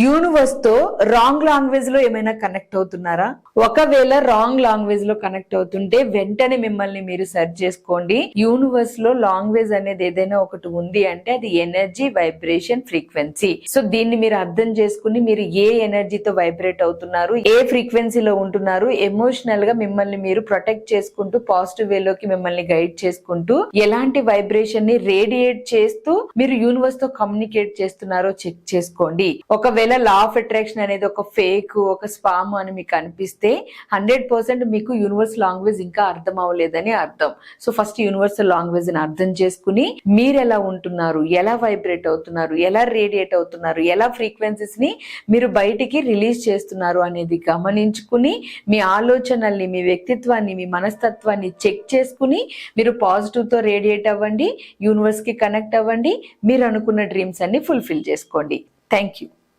Universe తో wrong language లో ఏమైనా కనెక్ట్ అవుతున్నారా? ఒకవేళ రాంగ్ లాంగ్వేజ్ లో కనెక్ట్ అవుతుంటే వెంటనే మిమ్మల్ని మీరు సెర్చ్ చేసుకోండి. యూనివర్స్ లో లాంగ్వేజ్ అనేది ఏదైనా ఒకటి ఉంది అంటే అది ఎనర్జీ, వైబ్రేషన్, ఫ్రీక్వెన్సీ. సో దీన్ని మీరు అర్థం చేసుకుని మీరు ఏ ఎనర్జీతో వైబ్రేట్ అవుతున్నారు, ఏ ఫ్రీక్వెన్సీలో ఉంటున్నారు, ఎమోషనల్ గా మిమ్మల్ని మీరు ప్రొటెక్ట్ చేసుకుంటూ పాజిటివ్ వేలోకి మిమ్మల్ని గైడ్ చేసుకుంటూ ఎలాంటి వైబ్రేషన్ ని రేడియేట్ చేస్తూ మీరు యూనివర్స్ తో కమ్యూనికేట్ చేస్తున్నారో చెక్ చేసుకోండి. ఒకవేళ లా ఆఫ్ అట్రాక్షన్ అనేది ఒక ఫేక్, ఒక స్పామ్ అని మీకు అనిపిస్తే 100% మీకు యూనివర్స్ లాంగ్వేజ్ ఇంకా అర్థం అవ్వలేదని అర్థం. సో ఫస్ట్ యూనివర్సల్ లాంగ్వేజ్ ని అర్థం చేసుకుని మీరు ఎలా ఉంటున్నారు, ఎలా వైబ్రేట్ అవుతున్నారు, ఎలా రేడియేట్ అవుతున్నారు, ఎలా ఫ్రీక్వెన్సీస్ ని మీరు బయటికి రిలీజ్ చేస్తున్నారు అనేది గమనించుకుని మీ ఆలోచనల్ని, మీ వ్యక్తిత్వాన్ని, మీ మనస్తత్వాన్ని చెక్ చేసుకుని మీరు పాజిటివ్ తో రేడియేట్ అవ్వండి, యూనివర్స్ కి కనెక్ట్ అవ్వండి, మీరు అనుకున్న డ్రీమ్స్ అన్ని ఫుల్ఫిల్ చేసుకోండి. Thank you.